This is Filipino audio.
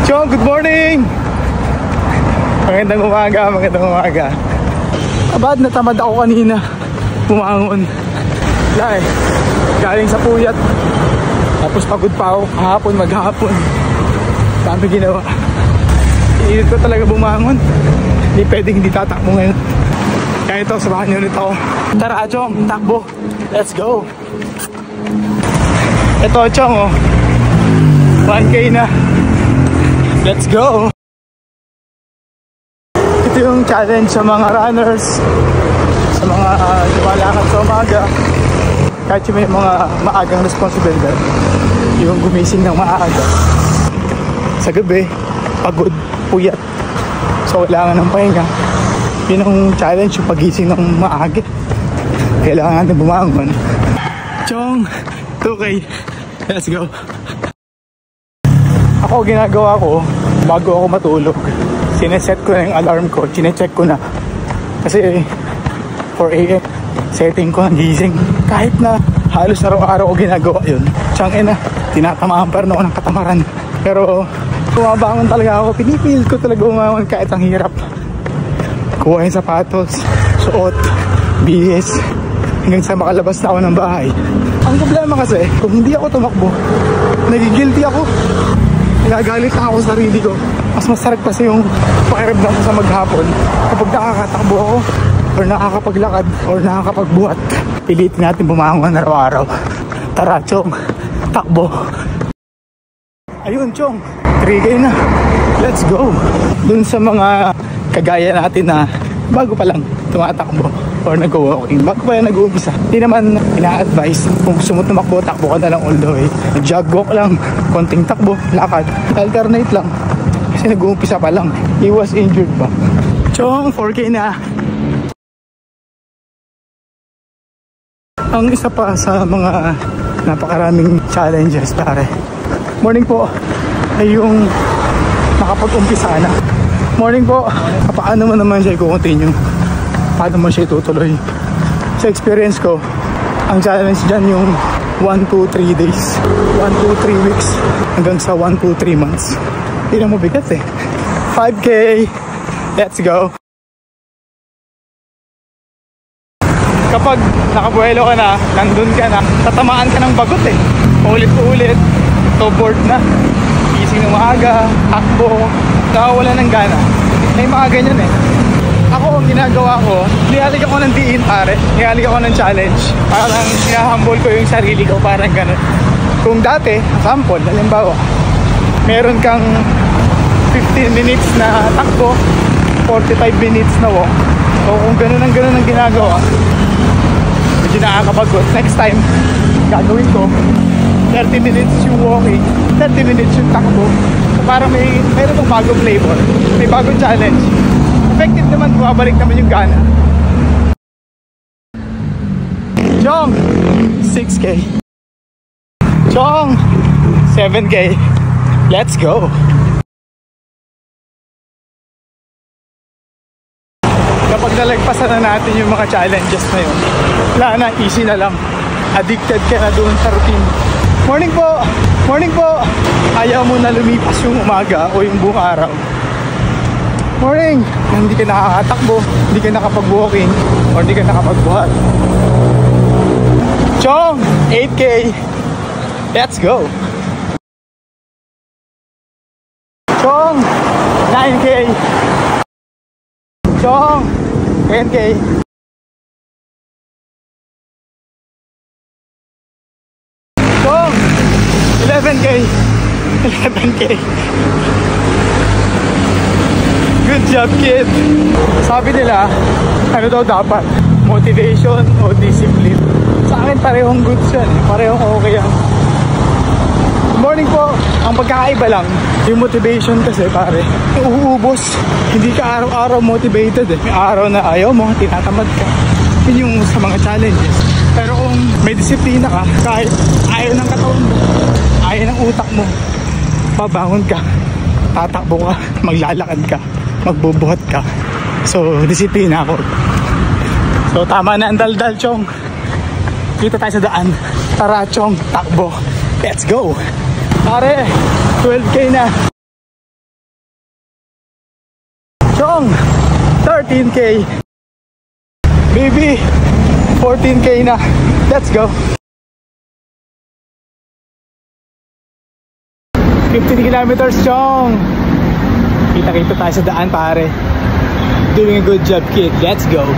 Chong, good morning! Magandang umaga, magandang umaga. Abad, natamad ako kanina. Bumangon. Wala eh. Galing sa puyat. Tapos pagod pa ako kahapon, maghapon. Dami ginawa. Iinit ko talaga bumangon. Hindi pwedeng hindi tatakbo ngayon. Kaya ito, samahan niyo ulit ako. Tara, Chong, takbo. Let's go. Ito, Chong, oh. 1K na. Let's go. Ito yung challenge sa mga runners, sa mga lumalakad sa umaga. Kahit yung may mga maagang responsibilidad, yung gumising ng maaga. Sa gabi, pagod, puyat. So kailangan ng pahinga. Yun ang challenge, yung pagising ng maaga. Kailangan natin bumangon. Chong, 2K. Let's go. Ako, ginagawa ko bago ako matulog, sineset ko na yung alarm ko, chinecheck ko na. Kasi 4 AM setting ko ng gising. Kahit na halos araw-araw ko ginagawa yun, tiyang ina, tinatamaan pa rin ako ng katamaran. Pero bumabangon talaga ako, pinipilit ko talaga bumangon kahit ang hirap. Kuha yung sapatos, suot, bihis, hanggang sa makalabas na ako ng bahay. Ang problema kasi, kung hindi ako tumakbo, nagigilty ako. Nagagalit na ako sa sarili ko. Mas masarap kasi yung pakiramdam ko sa maghapon kapag nakakatakbo ako or nakakapaglakad or nakakapagbuhat. Pilitin natin bumangon araw-araw. Tara, Chong, takbo. Ayun, Chong, 3K na. Let's go. Dun sa mga kagaya natin na bago pa lang tumatakbo or nag-walking, bago pa lang nag-uumpisa, hindi naman ina-advise kung gusto mo tumakbo, takbo ka na lang all the way. Jog walk lang, konting takbo, lakad, alternate lang kasi nag-uumpisa pa lang, iwas injured ba. Chong, 4K na. Ang isa pa sa mga napakaraming challenges, pare, morning po, ay yung nakapag-umpisa na. Morning po, paano mo naman siya i-continue? Paano mo siya itutuloy? Sa experience ko, ang challenge dyan yung 1 to 3 days, 1 to 3 weeks, hanggang sa 1 to 3 months. Hindi na mabigat eh. 5K, let's go. Kapag nakabuelo ka na, nandun ka na, tatamaan ka ng bagot eh. Ulit-ulit, to board na. Gising ng maaga, takbo, nakawala ng gana. May mga ganyan eh. Ako, ang ginagawa ko, nilalig ako ng diin, pare. Nilalig ako ng challenge. Parang hinahambol ko yung sarili ko, parang ganun. Kung dati, sample, halimbawa, meron kang 15 minutes na takbo, 45 minutes na walk. O kung ganun ang ginagawa, medyo nakakapagod. Next time, gagawin ko, 30 minutes yung walking, 30 minutes yung takbo. So parang mayroon pong bagong flavor, may bagong challenge. Effective naman, bumabalik naman yung gana. Chong, 6K. Chong, 7K. Let's go. Kapag nalagpasan na natin yung mga challenges na yun, wala na, easy na lang. Addicted ka na doon sa routine. Morning po! Morning po! Ayaw mo na lumipas yung umaga o yung buong araw. Morning! Hindi ka nakakatakbo, hindi ka nakapag-walking, or hindi ka nakapagbuhat. Chong! 8K! Let's go! Chong! 9K! Chong! 10K! Chong! 11K! 11K! Good job, kid! Sabi nila, ano daw dapat? Motivation o discipline? Sa akin parehong goods yan, parehong okay yan. Good morning po! Ang pagkakaiba lang, yung motivation kasi pare, uuubos. Hindi ka araw-araw motivated eh. May araw na ayaw mo, tinatamad ka. Yun yung sa mga challenges. Pero kung may disiplina ka, kahit ayaw ng katawan mo, ayaw ng utak mo, babangon ka, tatakbo ka, maglalakad ka, magbubuhat ka. So, disiplina ako. So, tama na ang daldal, Chong. Dito tayo sa daan. Tara, Chong, takbo. Let's go. Pare, 12K na. Chong, 13K. Baby, 14K na. Let's go. 15 kilometers, Chong. Kita-kita tayo sa daan, pare. Doing a good job, kid. Let's go.